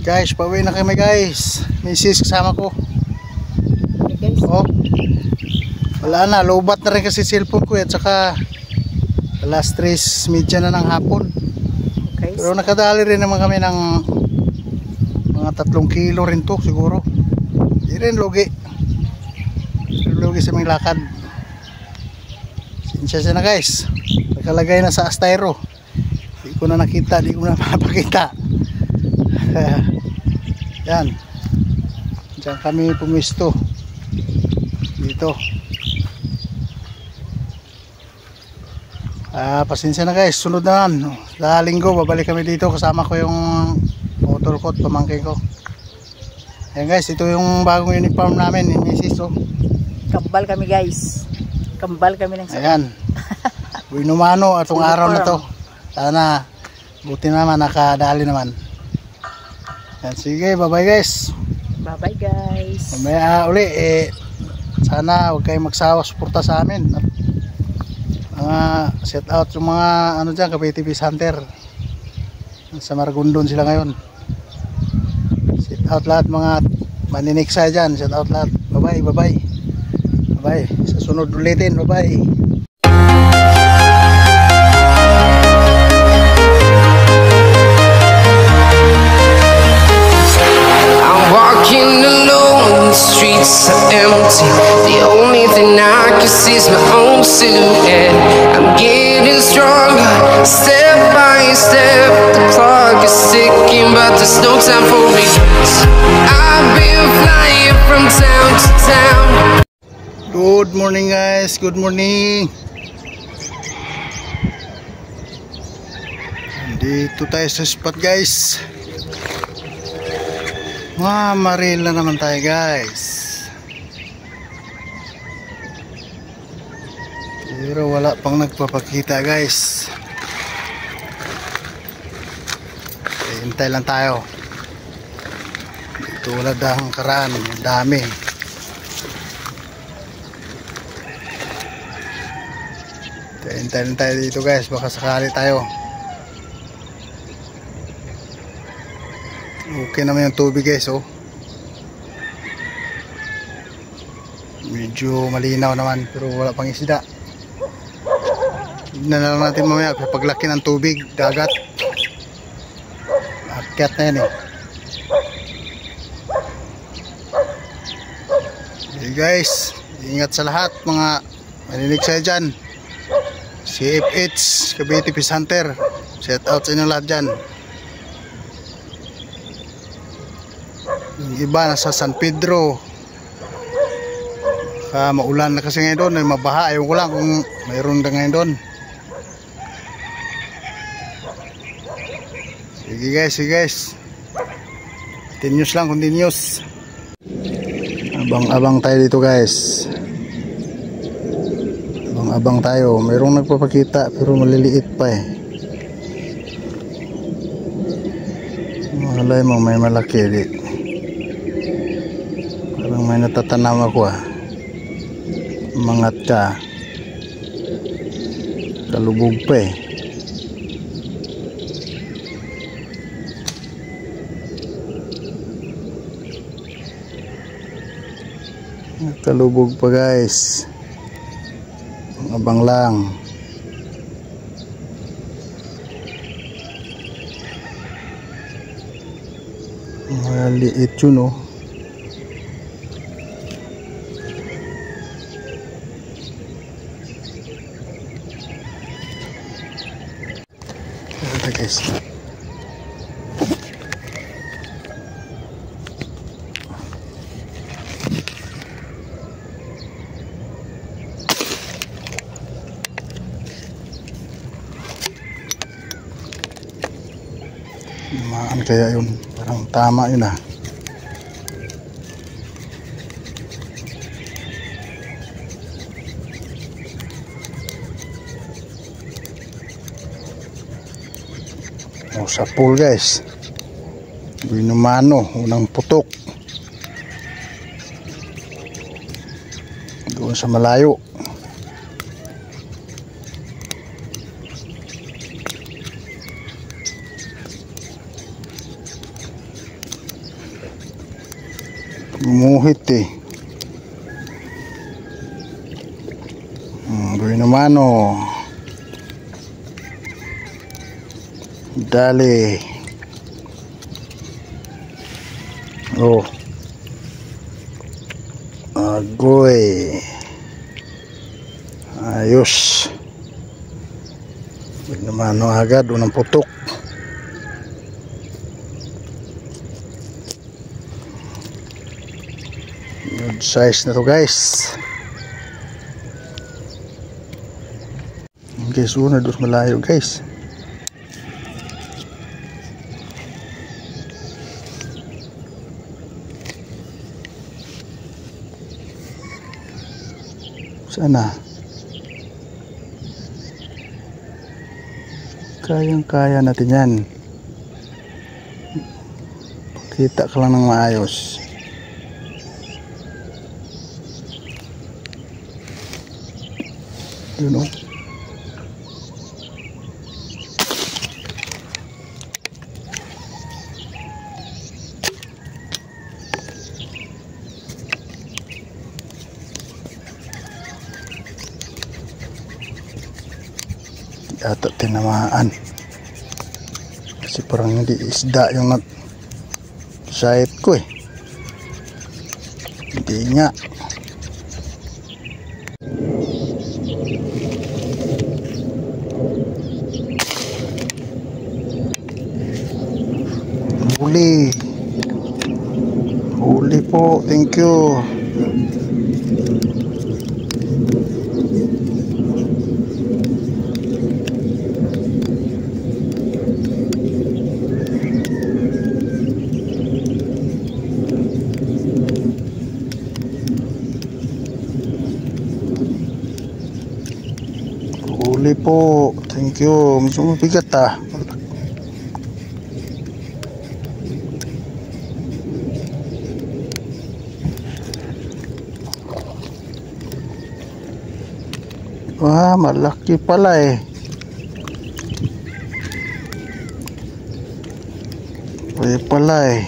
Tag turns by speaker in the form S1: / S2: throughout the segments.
S1: Guys, pauwi na kami guys. Misis kasama ko.
S2: Guys.
S1: Oh. Wala na, lobat na rin kasi cellphone ko at saka alas 3:30 na ng hapon.
S2: Okay.
S1: Pero nakadali rin naman kami ng mga 3 kilo rin to siguro. Hindi rin lugi. Lugi sa mga lakad. Sinsya na guys. Nakalagay na sa astyro. Di ko na nakita, di ko na mapakita. Yan. Diyan kami pumisto. Dito. Pasensya na guys, sunod na naman. Sa linggo, babalik kami dito. Kasama ko yung motor ko at pamangkin ko. Ayan guys, ito yung bagong uniform namin. Oh.
S2: Kambal kami guys. Kambal kami ng
S1: ayan. Buinumano atong araw na to. Sana buti naman, nakadali naman. Ayan, sige, bye bye guys.
S2: Bye bye guys.
S1: Mamaya uli sana huwag kayong magsawa suporta sa amin. Set out yung mga ano dyan, Cavite Fish Hunter. Sa Maragondon sila ngayon. Set out lahat mga maniniksay dyan. Set out lahat. Bye bye, bye bye. Bye bye. Sa sunod ulitin. Bye bye.
S3: Walking alone, the streets are empty. The only thing I can see is my own silhouette. I'm getting stronger, step by step. The clock is ticking, but there's no time for regrets. I've been flying from town to town.
S1: Good morning guys, good morning. Dito tayo sa spot guys. Maril na naman tayo guys. Pero wala pang nagpapakita guys. Hintay lang tayo. Dito wala dahang karaan. Dami. Hintay lang tayo dito guys. Baka sakali tayo. Okay naman yung tubig guys, oh. Medyo malinaw naman pero wala pang isda. Tignan na lang natin mamaya paglaki ng tubig, dagat. Akyat na yan eh. Okay guys, ingat sa lahat mga maniniksay dyan. CFH, Cavite Fish Hunter. Shout out sa inyo lahat dyan. Yung iba nasa San Pedro. Maulan na kasi ngayon doon, ay mabaha. Ayaw ko lang kung mayroon na ngayon doon. Sige guys, sige guys. Continuous lang, continuous. Abang-abang tayo dito guys. Abang-abang tayo. Mayroong nagpapakita pero maliliit pa eh. Malay mo may malaki di. Parang may natatanam ako ah. Umangat ka. Kalubog pa eh. Kalubog pa guys. Abang lang. Maliit yun oh. Ito guys. Maan kaya yun. Parang tama yun ah. Sa pool guys. Binumano, unang putok. Doon sa malayo. Gumuhit eh. Buhay naman oh. Dali. Oh. Agoy. Ayos. Buhay naman oh, agad. Unang putok. Good size na to guys. Guys, una dos malayo guys. Sana kayang-kaya natin yan. Kita ka lang ng maayos. You know. Yata tinamaan kasi parang hindi isda yung site ko eh. Hindi nga. Huli po, thank you. Huli po, thank you. Medyo mabigat ah. Wah, malaki pala eh. Pwede pala eh.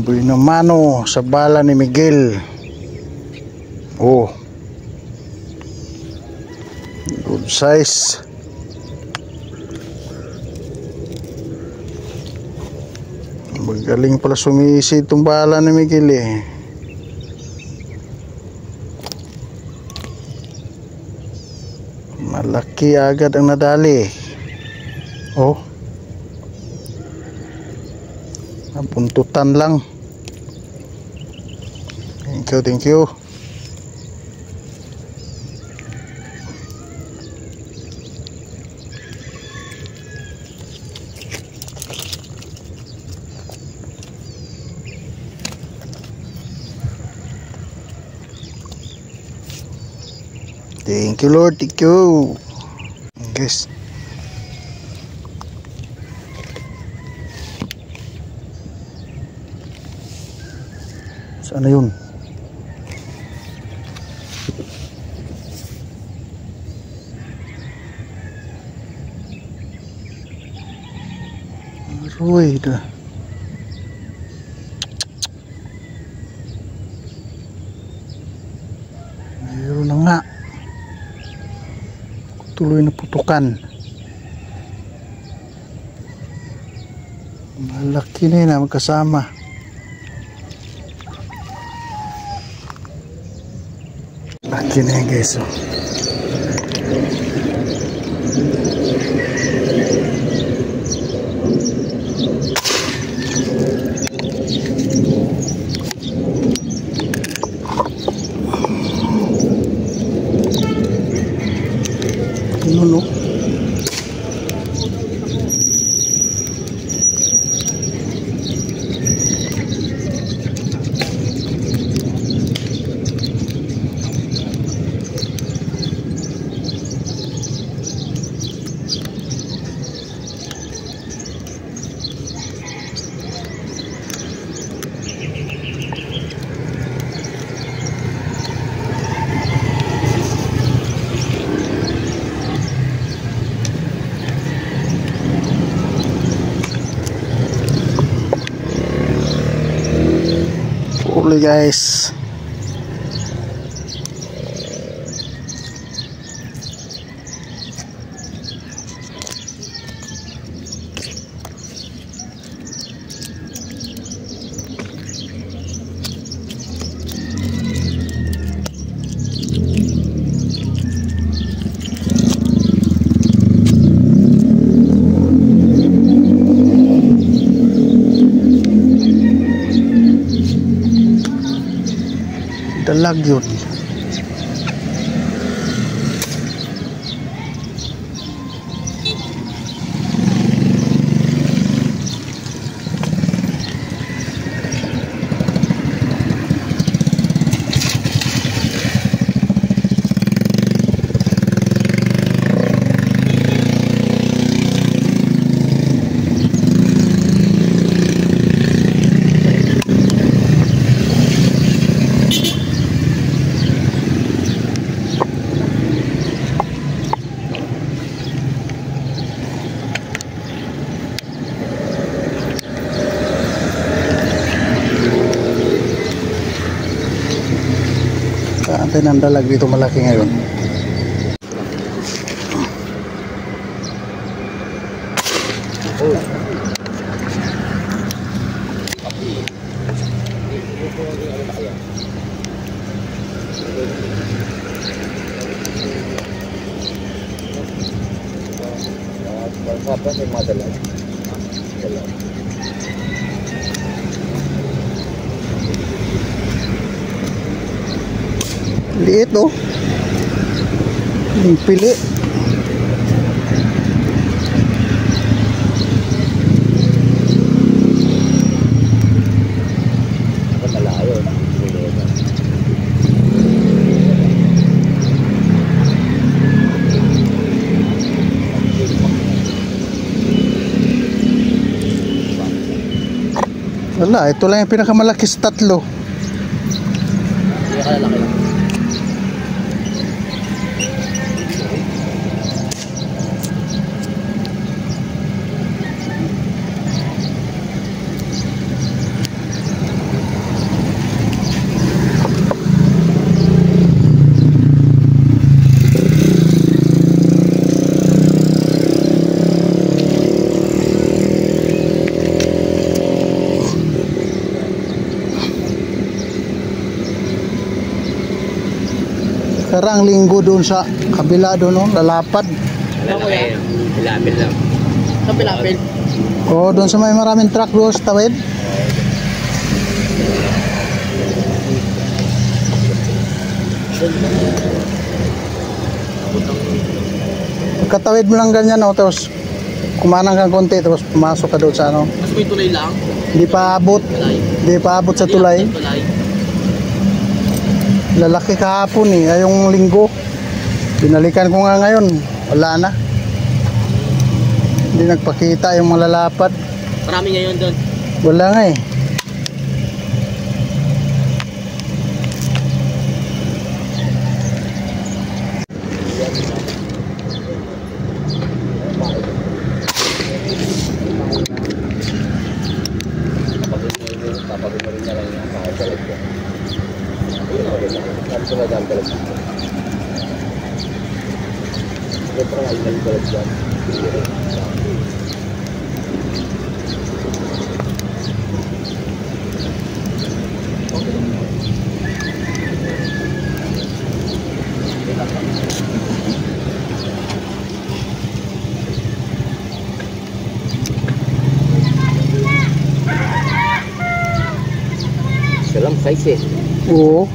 S1: Buhay naman oh, sa bala ni Miguel. Oh. Good size. Magaling pala sumisi itong bala ni Miguel eh. Malaki agad ang nadali. Oh. Napuntutan lang. Thank you, thank you. Thank you Lord, thank you. Guys. Saan na yun? Aroy dah. Mayroon na nga. Tuloy na putukan. Malaki na yun, magkasama. Laki na yun guys. No. Huli guys. Dalag yun. Kaantay ng dalag dito malaki ngayon. Liit oh. Yung pili. Wala, ito lang yung pinakamalaki sa tatlo. Karang linggo doon sa kabila doon, no? Lalapad.
S2: Bilapil lang. Sa bilapil?
S1: Oo, doon sa may maraming truck doon sa tawid. Pagkatawid mo lang ganyan, no? Tapos kumanang kang konti, tapos pumasok ka doon sa ano.
S2: Mas may tulay lang?
S1: Hindi pa abot. Hindi pa abot sa tulay. Lalaki kahapon eh, ayong linggo. Binalikan ko nga ngayon, wala na. Hindi nagpakita yung malalapad.
S2: Marami ngayon doon?
S1: Wala nga eh.
S2: Salam size eh.
S1: Oo.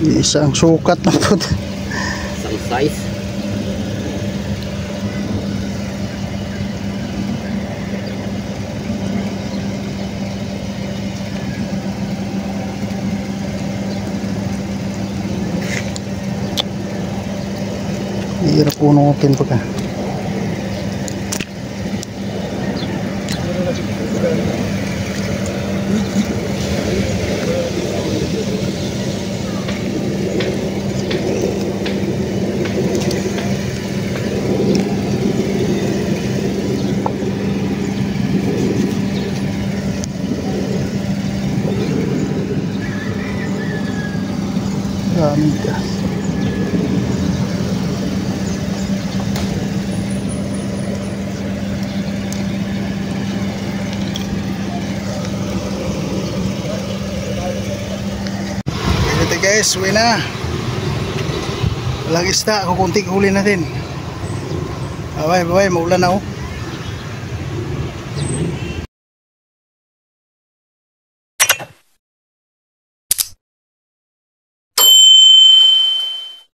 S1: Isang sukat na po.
S2: Isang size.
S1: Hirap unukin pa ka. Daming gas. Ito guys, uwi na. Walang isda, kukunting huli natin. Bye bye, maulan na oh.